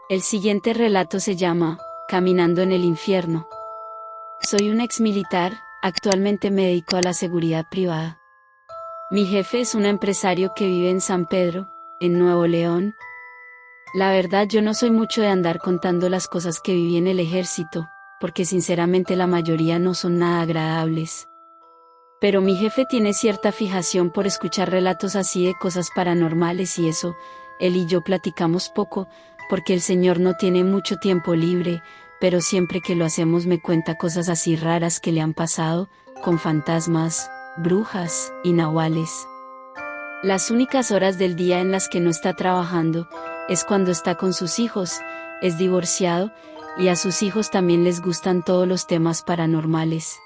El siguiente relato se llama Caminando en el infierno. Soy un exmilitar, actualmente me dedico a la seguridad privada. Mi jefe es un empresario que vive en San Pedro, en Nuevo León. La verdad yo no soy mucho de andar contando las cosas que viví en el ejército, porque sinceramente la mayoría no son nada agradables. Pero mi jefe tiene cierta fijación por escuchar relatos así de cosas paranormales y eso, él y yo platicamos poco, porque el señor no tiene mucho tiempo libre, pero siempre que lo hacemos me cuenta cosas así raras que le han pasado, con fantasmas, brujas y nahuales. Las únicas horas del día en las que no está trabajando, es cuando está con sus hijos, es divorciado, y a sus hijos también les gustan todos los temas paranormales.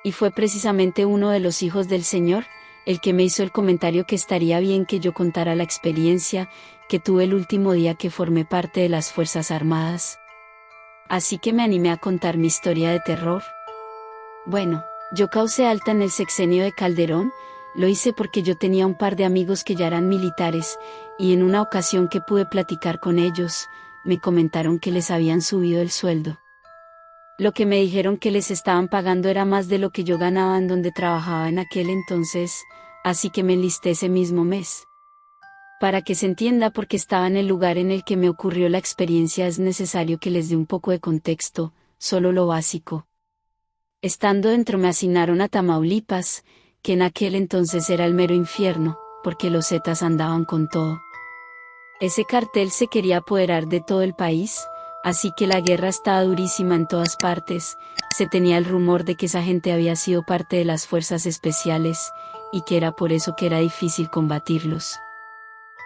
Y fue precisamente uno de los hijos del Señor, el que me hizo el comentario que estaría bien que yo contara la experiencia que tuve el último día que formé parte de las Fuerzas Armadas. Así que me animé a contar mi historia de terror. Bueno, yo causé alta en el sexenio de Calderón, lo hice porque yo tenía un par de amigos que ya eran militares, y en una ocasión que pude platicar con ellos, me comentaron que les habían subido el sueldo. Lo que me dijeron que les estaban pagando era más de lo que yo ganaba en donde trabajaba en aquel entonces, así que me enlisté ese mismo mes. Para que se entienda por qué estaba en el lugar en el que me ocurrió la experiencia es necesario que les dé un poco de contexto, solo lo básico. Estando dentro me asignaron a Tamaulipas, que en aquel entonces era el mero infierno, porque los zetas andaban con todo. Ese cartel se quería apoderar de todo el país, así que la guerra estaba durísima en todas partes, se tenía el rumor de que esa gente había sido parte de las fuerzas especiales, y que era por eso que era difícil combatirlos.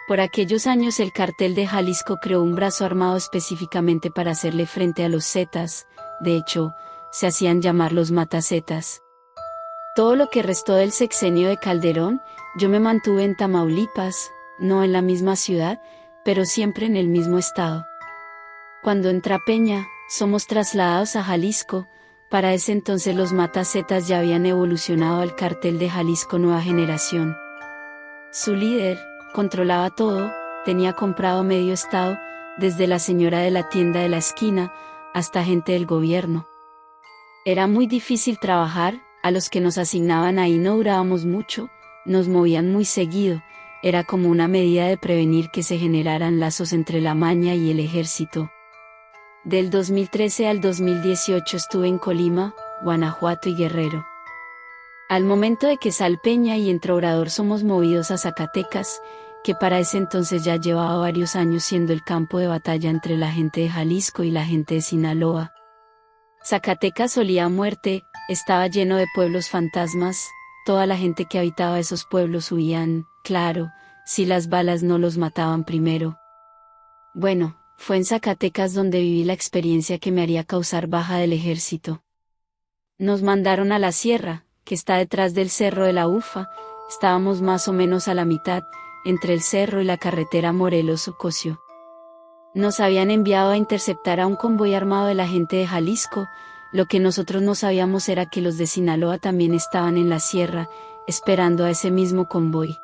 Por aquellos años el cartel de Jalisco creó un brazo armado específicamente para hacerle frente a los zetas, de hecho, se hacían llamar los matazetas. Todo lo que restó del sexenio de Calderón, yo me mantuve en Tamaulipas, no en la misma ciudad, pero siempre en el mismo estado. Cuando entra Peña, somos trasladados a Jalisco, para ese entonces los matazetas ya habían evolucionado al cartel de Jalisco Nueva Generación. Su líder, controlaba todo, tenía comprado medio estado, desde la señora de la tienda de la esquina, hasta gente del gobierno. Era muy difícil trabajar, a los que nos asignaban ahí no durábamos mucho, nos movían muy seguido, era como una medida de prevenir que se generaran lazos entre la maña y el ejército. Del 2013 al 2018 estuve en Colima, Guanajuato y Guerrero. Al momento de que sal Peña y entró Obrador somos movidos a Zacatecas, que para ese entonces ya llevaba varios años siendo el campo de batalla entre la gente de Jalisco y la gente de Sinaloa. Zacatecas olía a muerte, estaba lleno de pueblos fantasmas, toda la gente que habitaba esos pueblos huían, claro, si las balas no los mataban primero. Bueno, fue en Zacatecas donde viví la experiencia que me haría causar baja del ejército. Nos mandaron a la sierra, que está detrás del Cerro de la Ufa, estábamos más o menos a la mitad, entre el cerro y la carretera Morelos-Ocosio. Nos habían enviado a interceptar a un convoy armado de la gente de Jalisco, lo que nosotros no sabíamos era que los de Sinaloa también estaban en la sierra, esperando a ese mismo convoy.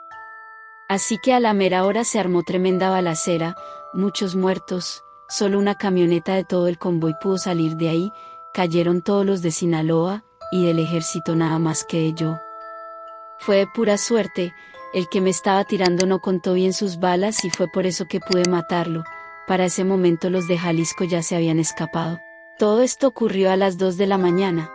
Así que a la mera hora se armó tremenda balacera, muchos muertos, solo una camioneta de todo el convoy pudo salir de ahí, cayeron todos los de Sinaloa, y del ejército nada más que yo. Fue de pura suerte, el que me estaba tirando no contó bien sus balas y fue por eso que pude matarlo. Para ese momento los de Jalisco ya se habían escapado. Todo esto ocurrió a las 2 de la mañana.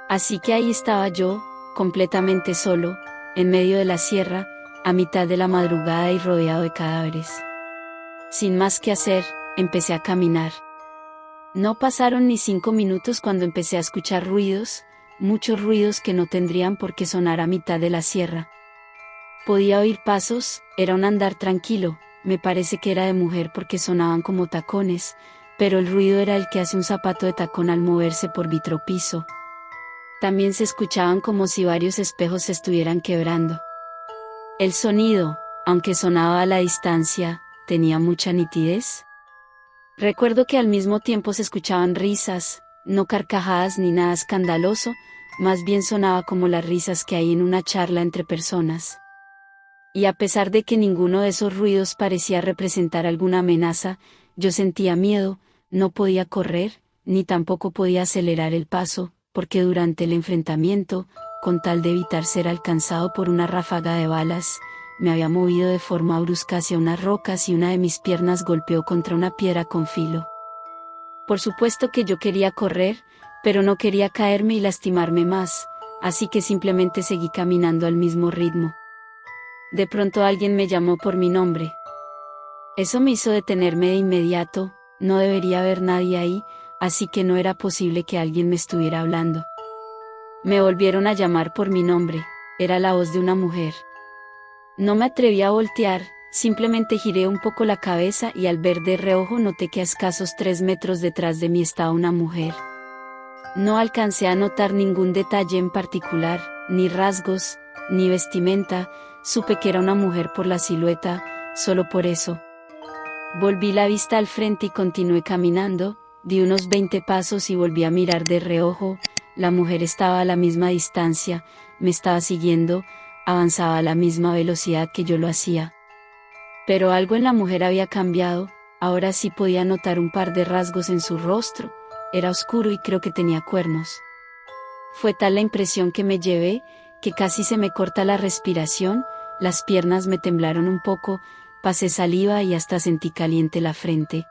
Así que ahí estaba yo, completamente solo, en medio de la sierra, a mitad de la madrugada y rodeado de cadáveres. Sin más que hacer, empecé a caminar. No pasaron ni 5 minutos cuando empecé a escuchar ruidos, muchos ruidos que no tendrían por qué sonar a mitad de la sierra. Podía oír pasos, era un andar tranquilo, me parece que era de mujer porque sonaban como tacones, pero el ruido era el que hace un zapato de tacón al moverse por vitropiso. También se escuchaban como si varios espejos se estuvieran quebrando. El sonido, aunque sonaba a la distancia, tenía mucha nitidez. Recuerdo que al mismo tiempo se escuchaban risas, no carcajadas ni nada escandaloso, más bien sonaba como las risas que hay en una charla entre personas. Y a pesar de que ninguno de esos ruidos parecía representar alguna amenaza, yo sentía miedo, no podía correr, ni tampoco podía acelerar el paso, porque durante el enfrentamiento, con tal de evitar ser alcanzado por una ráfaga de balas, me había movido de forma brusca hacia unas rocas y una de mis piernas golpeó contra una piedra con filo. Por supuesto que yo quería correr, pero no quería caerme y lastimarme más, así que simplemente seguí caminando al mismo ritmo. De pronto alguien me llamó por mi nombre. Eso me hizo detenerme de inmediato, no debería haber nadie ahí, así que no era posible que alguien me estuviera hablando. Me volvieron a llamar por mi nombre, era la voz de una mujer. No me atreví a voltear, simplemente giré un poco la cabeza y al ver de reojo noté que a escasos 3 metros detrás de mí estaba una mujer. No alcancé a notar ningún detalle en particular, ni rasgos, ni vestimenta, supe que era una mujer por la silueta, solo por eso. Volví la vista al frente y continué caminando, di unos 20 pasos y volví a mirar de reojo, la mujer estaba a la misma distancia, me estaba siguiendo, avanzaba a la misma velocidad que yo lo hacía. Pero algo en la mujer había cambiado, ahora sí podía notar un par de rasgos en su rostro, era oscuro y creo que tenía cuernos. Fue tal la impresión que me llevé, que casi se me corta la respiración, las piernas me temblaron un poco, pasé saliva y hasta sentí caliente la frente.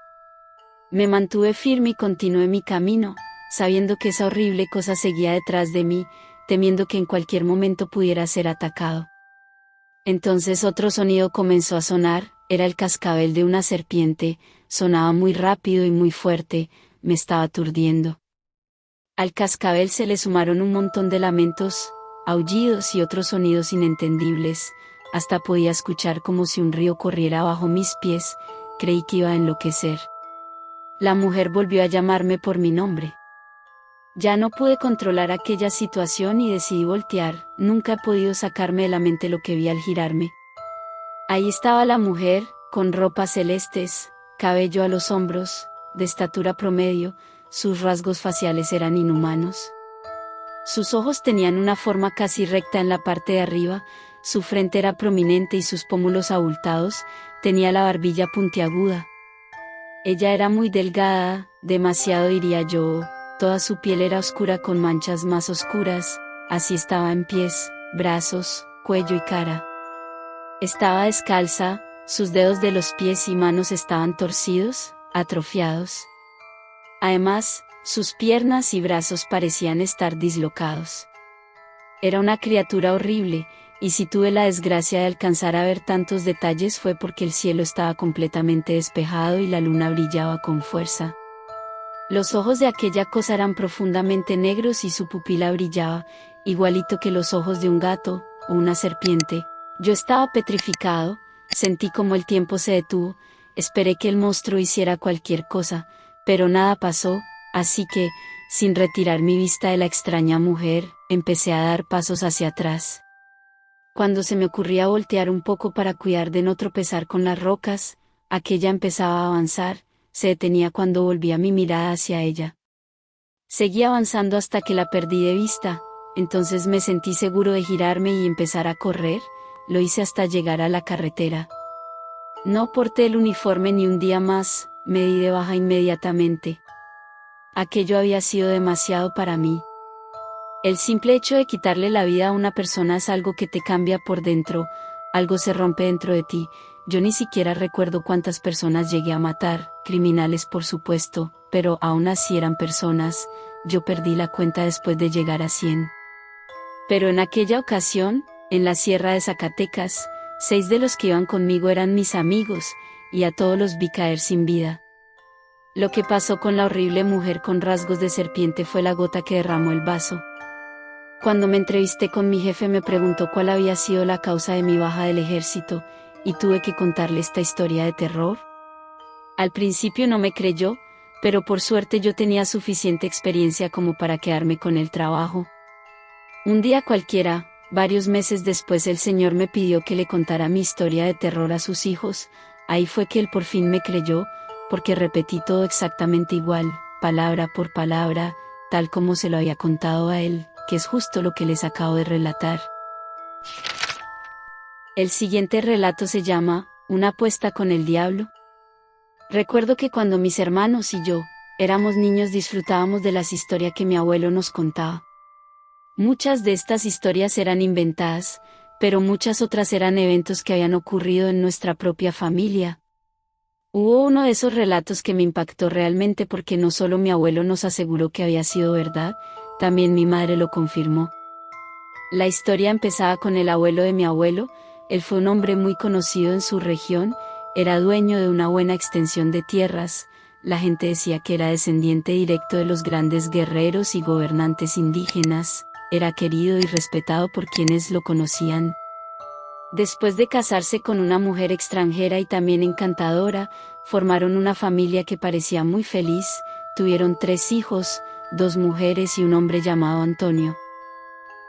Me mantuve firme y continué mi camino, sabiendo que esa horrible cosa seguía detrás de mí, temiendo que en cualquier momento pudiera ser atacado. Entonces otro sonido comenzó a sonar, era el cascabel de una serpiente, sonaba muy rápido y muy fuerte, me estaba aturdiendo. Al cascabel se le sumaron un montón de lamentos, aullidos y otros sonidos inentendibles, hasta podía escuchar como si un río corriera bajo mis pies, creí que iba a enloquecer. La mujer volvió a llamarme por mi nombre. Ya no pude controlar aquella situación y decidí voltear, nunca he podido sacarme de la mente lo que vi al girarme. Ahí estaba la mujer, con ropas celestes, cabello a los hombros, de estatura promedio, sus rasgos faciales eran inhumanos. Sus ojos tenían una forma casi recta en la parte de arriba, su frente era prominente y sus pómulos abultados, tenía la barbilla puntiaguda. Ella era muy delgada, demasiado diría yo, toda su piel era oscura con manchas más oscuras, así estaba en pies, brazos, cuello y cara. Estaba descalza, sus dedos de los pies y manos estaban torcidos, atrofiados. Además, sus piernas y brazos parecían estar dislocados. Era una criatura horrible, y si tuve la desgracia de alcanzar a ver tantos detalles fue porque el cielo estaba completamente despejado y la luna brillaba con fuerza. Los ojos de aquella cosa eran profundamente negros y su pupila brillaba, igualito que los ojos de un gato, o una serpiente. Yo estaba petrificado, sentí como el tiempo se detuvo, esperé que el monstruo hiciera cualquier cosa, pero nada pasó, así que, sin retirar mi vista de la extraña mujer, empecé a dar pasos hacia atrás. Cuando se me ocurría voltear un poco para cuidar de no tropezar con las rocas, aquella empezaba a avanzar, se detenía cuando volvía mi mirada hacia ella. Seguí avanzando hasta que la perdí de vista, entonces me sentí seguro de girarme y empezar a correr, lo hice hasta llegar a la carretera. No porté el uniforme ni un día más, me di de baja inmediatamente. Aquello había sido demasiado para mí. El simple hecho de quitarle la vida a una persona es algo que te cambia por dentro, algo se rompe dentro de ti. Yo ni siquiera recuerdo cuántas personas llegué a matar, criminales por supuesto, pero aún así eran personas, yo perdí la cuenta después de llegar a 100. Pero en aquella ocasión, en la sierra de Zacatecas, 6 de los que iban conmigo eran mis amigos, y a todos los vi caer sin vida. Lo que pasó con la horrible mujer con rasgos de serpiente fue la gota que derramó el vaso. Cuando me entrevisté con mi jefe me preguntó cuál había sido la causa de mi baja del ejército, y tuve que contarle esta historia de terror. Al principio no me creyó, pero por suerte yo tenía suficiente experiencia como para quedarme con el trabajo. Un día cualquiera, varios meses después el señor me pidió que le contara mi historia de terror a sus hijos, ahí fue que él por fin me creyó, porque repetí todo exactamente igual, palabra por palabra, tal como se lo había contado a él, que es justo lo que les acabo de relatar. El siguiente relato se llama Una apuesta con el diablo. Recuerdo que cuando mis hermanos y yo éramos niños disfrutábamos de las historias que mi abuelo nos contaba. Muchas de estas historias eran inventadas, pero muchas otras eran eventos que habían ocurrido en nuestra propia familia. Hubo uno de esos relatos que me impactó realmente porque no solo mi abuelo nos aseguró que había sido verdad, también mi madre lo confirmó. La historia empezaba con el abuelo de mi abuelo. Él fue un hombre muy conocido en su región, era dueño de una buena extensión de tierras. La gente decía que era descendiente directo de los grandes guerreros y gobernantes indígenas, era querido y respetado por quienes lo conocían. Después de casarse con una mujer extranjera y también encantadora, formaron una familia que parecía muy feliz, tuvieron 3 hijos, 2 mujeres y un hombre llamado Antonio.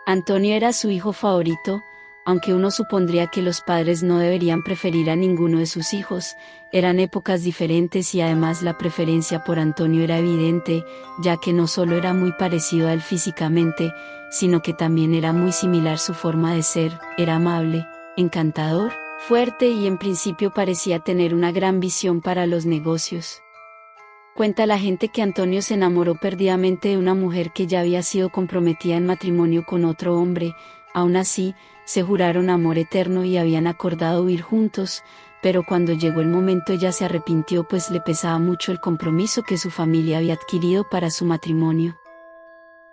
Antonio era su hijo favorito, aunque uno supondría que los padres no deberían preferir a ninguno de sus hijos, eran épocas diferentes y además la preferencia por Antonio era evidente, ya que no solo era muy parecido a él físicamente, sino que también era muy similar su forma de ser, era amable, encantador, fuerte y en principio parecía tener una gran visión para los negocios. Cuenta la gente que Antonio se enamoró perdidamente de una mujer que ya había sido comprometida en matrimonio con otro hombre, aún así, se juraron amor eterno y habían acordado huir juntos, pero cuando llegó el momento ella se arrepintió pues le pesaba mucho el compromiso que su familia había adquirido para su matrimonio.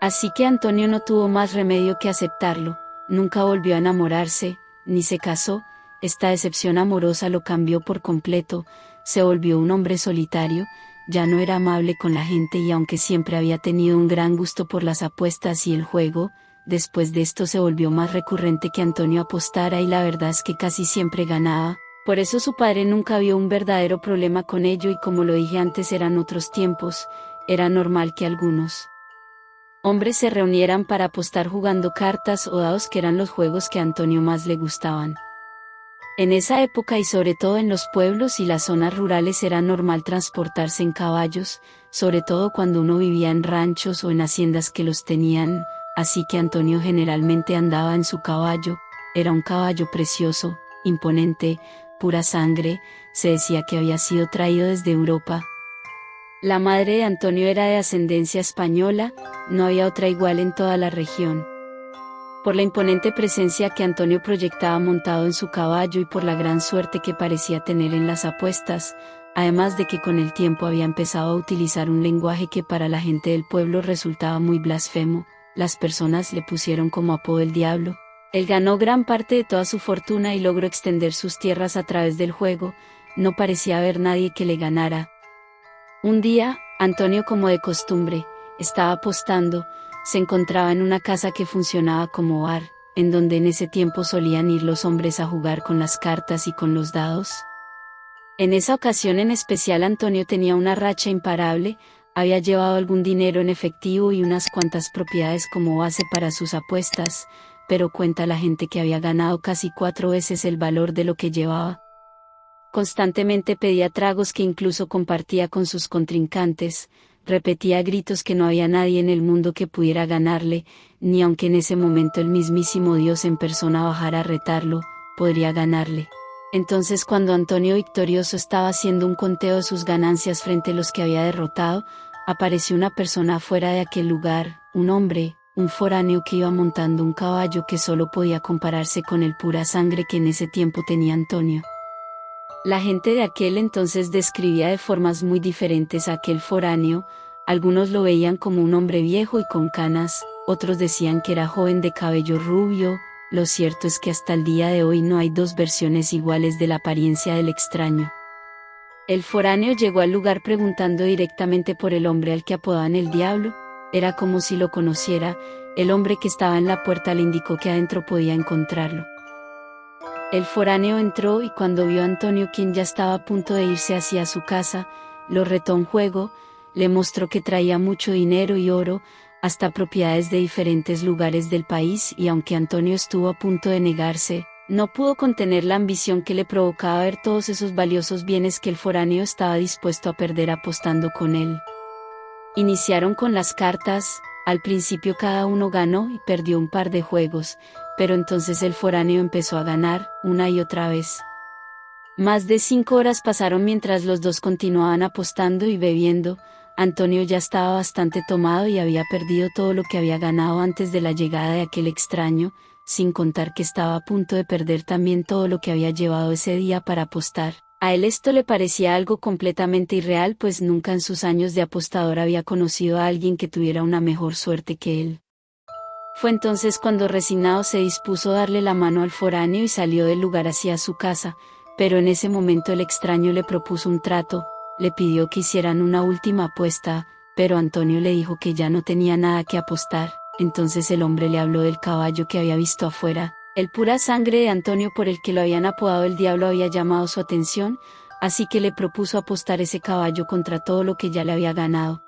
Así que Antonio no tuvo más remedio que aceptarlo, nunca volvió a enamorarse, ni se casó, esta decepción amorosa lo cambió por completo, se volvió un hombre solitario, ya no era amable con la gente y aunque siempre había tenido un gran gusto por las apuestas y el juego, después de esto se volvió más recurrente que Antonio apostara y la verdad es que casi siempre ganaba, por eso su padre nunca vio un verdadero problema con ello y como lo dije antes eran otros tiempos, era normal que algunos hombres se reunieran para apostar jugando cartas o dados que eran los juegos que a Antonio más le gustaban. En esa época y sobre todo en los pueblos y las zonas rurales era normal transportarse en caballos, sobre todo cuando uno vivía en ranchos o en haciendas que los tenían, así que Antonio generalmente andaba en su caballo, era un caballo precioso, imponente, pura sangre, se decía que había sido traído desde Europa. La madre de Antonio era de ascendencia española, no había otra igual en toda la región. Por la imponente presencia que Antonio proyectaba montado en su caballo y por la gran suerte que parecía tener en las apuestas, además de que con el tiempo había empezado a utilizar un lenguaje que para la gente del pueblo resultaba muy blasfemo, las personas le pusieron como apodo el diablo. Él ganó gran parte de toda su fortuna y logró extender sus tierras a través del juego, no parecía haber nadie que le ganara. Un día, Antonio como de costumbre, estaba apostando, se encontraba en una casa que funcionaba como bar, en donde en ese tiempo solían ir los hombres a jugar con las cartas y con los dados. En esa ocasión en especial Antonio tenía una racha imparable, había llevado algún dinero en efectivo y unas cuantas propiedades como base para sus apuestas, pero cuenta la gente que había ganado casi 4 veces el valor de lo que llevaba. Constantemente pedía tragos que incluso compartía con sus contrincantes, repetía a gritos que no había nadie en el mundo que pudiera ganarle, ni aunque en ese momento el mismísimo Dios en persona bajara a retarlo, podría ganarle. Entonces cuando Antonio victorioso estaba haciendo un conteo de sus ganancias frente a los que había derrotado, apareció una persona fuera de aquel lugar, un hombre, un foráneo que iba montando un caballo que solo podía compararse con el pura sangre que en ese tiempo tenía Antonio. La gente de aquel entonces describía de formas muy diferentes a aquel foráneo, algunos lo veían como un hombre viejo y con canas, otros decían que era joven de cabello rubio, lo cierto es que hasta el día de hoy no hay 2 versiones iguales de la apariencia del extraño. El foráneo llegó al lugar preguntando directamente por el hombre al que apodaban el diablo, era como si lo conociera, el hombre que estaba en la puerta le indicó que adentro podía encontrarlo. El foráneo entró y cuando vio a Antonio quien ya estaba a punto de irse hacia su casa, lo retó a un juego, le mostró que traía mucho dinero y oro, hasta propiedades de diferentes lugares del país y aunque Antonio estuvo a punto de negarse, no pudo contener la ambición que le provocaba ver todos esos valiosos bienes que el foráneo estaba dispuesto a perder apostando con él. Iniciaron con las cartas, al principio cada uno ganó y perdió un par de juegos, pero entonces el foráneo empezó a ganar, una y otra vez. Más de 5 horas pasaron mientras los dos continuaban apostando y bebiendo. Antonio ya estaba bastante tomado y había perdido todo lo que había ganado antes de la llegada de aquel extraño, sin contar que estaba a punto de perder también todo lo que había llevado ese día para apostar. A él esto le parecía algo completamente irreal, pues nunca en sus años de apostador había conocido a alguien que tuviera una mejor suerte que él. Fue entonces cuando resignado se dispuso a darle la mano al foráneo y salió del lugar hacia su casa, pero en ese momento el extraño le propuso un trato, le pidió que hicieran una última apuesta, pero Antonio le dijo que ya no tenía nada que apostar. Entonces el hombre le habló del caballo que había visto afuera. El pura sangre de Antonio, por el que lo habían apodado el diablo, había llamado su atención, así que le propuso apostar ese caballo contra todo lo que ya le había ganado.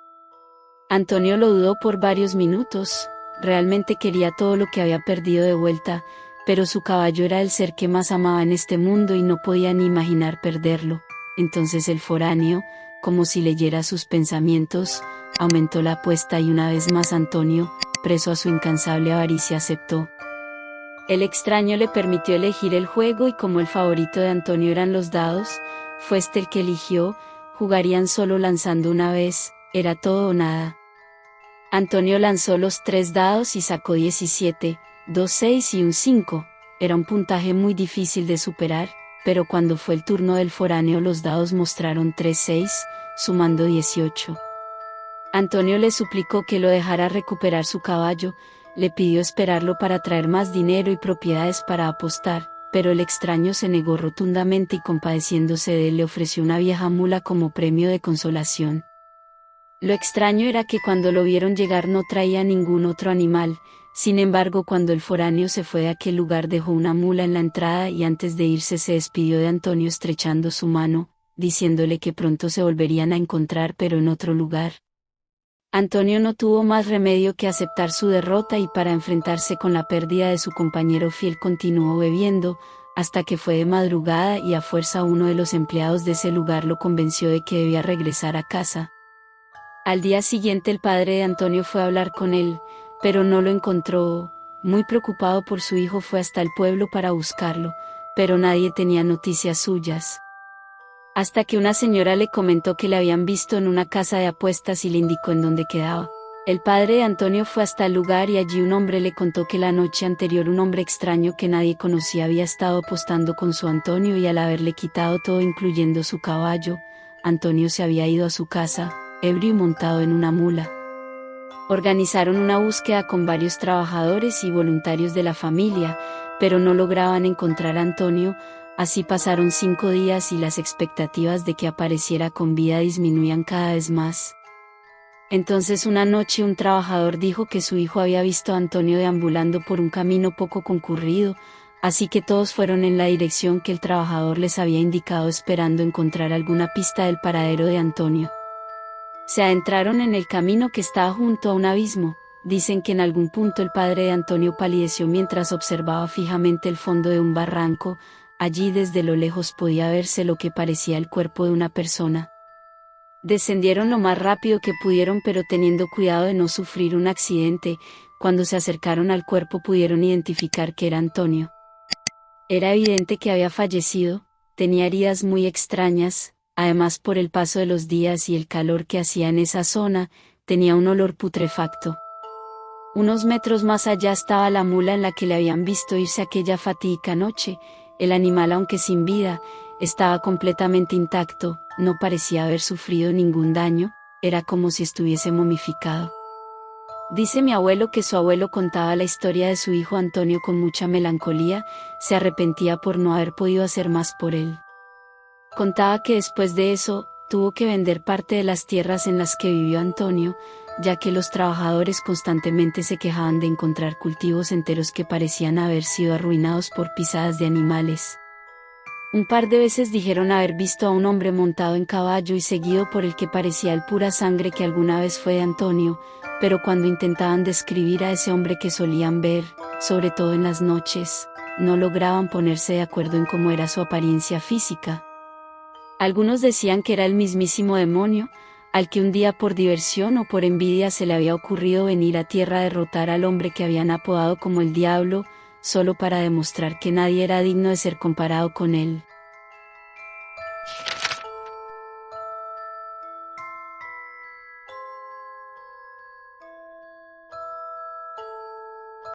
Antonio lo dudó por varios minutos, realmente quería todo lo que había perdido de vuelta, pero su caballo era el ser que más amaba en este mundo y no podía ni imaginar perderlo. Entonces el foráneo, como si leyera sus pensamientos, aumentó la apuesta y una vez más Antonio, preso a su incansable avaricia, aceptó. El extraño le permitió elegir el juego y como el favorito de Antonio eran los dados, fue este el que eligió. Jugarían solo lanzando una vez, era todo o nada. Antonio lanzó los 3 dados y sacó 17, 2 6 y un 5, era un puntaje muy difícil de superar, pero cuando fue el turno del foráneo los dados mostraron 3 6, sumando 18. Antonio le suplicó que lo dejara recuperar su caballo, le pidió esperarlo para traer más dinero y propiedades para apostar, pero el extraño se negó rotundamente y compadeciéndose de él le ofreció una vieja mula como premio de consolación. Lo extraño era que cuando lo vieron llegar no traía ningún otro animal. Sin embargo, cuando el foráneo se fue de aquel lugar dejó una mula en la entrada y antes de irse se despidió de Antonio estrechando su mano, diciéndole que pronto se volverían a encontrar pero en otro lugar. Antonio no tuvo más remedio que aceptar su derrota y para enfrentarse con la pérdida de su compañero fiel continuó bebiendo, hasta que fue de madrugada y a fuerza uno de los empleados de ese lugar lo convenció de que debía regresar a casa. Al día siguiente el padre de Antonio fue a hablar con él, pero no lo encontró. Muy preocupado por su hijo fue hasta el pueblo para buscarlo, pero nadie tenía noticias suyas. Hasta que una señora le comentó que le habían visto en una casa de apuestas y le indicó en dónde quedaba. El padre de Antonio fue hasta el lugar y allí un hombre le contó que la noche anterior un hombre extraño que nadie conocía había estado apostando con su Antonio y al haberle quitado todo incluyendo su caballo, Antonio se había ido a su casa, ebrio y montado en una mula. Organizaron una búsqueda con varios trabajadores y voluntarios de la familia, pero no lograban encontrar a Antonio. Así pasaron 5 días y las expectativas de que apareciera con vida disminuían cada vez más. Entonces una noche un trabajador dijo que su hijo había visto a Antonio deambulando por un camino poco concurrido, así que todos fueron en la dirección que el trabajador les había indicado esperando encontrar alguna pista del paradero de Antonio. Se adentraron en el camino que estaba junto a un abismo. Dicen que en algún punto el padre de Antonio palideció mientras observaba fijamente el fondo de un barranco. Allí desde lo lejos podía verse lo que parecía el cuerpo de una persona. Descendieron lo más rápido que pudieron pero teniendo cuidado de no sufrir un accidente. Cuando se acercaron al cuerpo pudieron identificar que era Antonio. Era evidente que había fallecido, tenía heridas muy extrañas, además por el paso de los días y el calor que hacía en esa zona, tenía un olor putrefacto. Unos metros más allá estaba la mula en la que le habían visto irse aquella fatídica noche. El animal, aunque sin vida, estaba completamente intacto, no parecía haber sufrido ningún daño, era como si estuviese momificado. Dice mi abuelo que su abuelo contaba la historia de su hijo Antonio con mucha melancolía, se arrepentía por no haber podido hacer más por él. Contaba que después de eso, tuvo que vender parte de las tierras en las que vivió Antonio, ya que los trabajadores constantemente se quejaban de encontrar cultivos enteros que parecían haber sido arruinados por pisadas de animales. Un par de veces dijeron haber visto a un hombre montado en caballo y seguido por el que parecía el pura sangre que alguna vez fue de Antonio, pero cuando intentaban describir a ese hombre que solían ver, sobre todo en las noches, no lograban ponerse de acuerdo en cómo era su apariencia física. Algunos decían que era el mismísimo demonio, al que un día por diversión o por envidia se le había ocurrido venir a tierra a derrotar al hombre que habían apodado como el diablo. solo para demostrar que nadie era digno de ser comparado con él.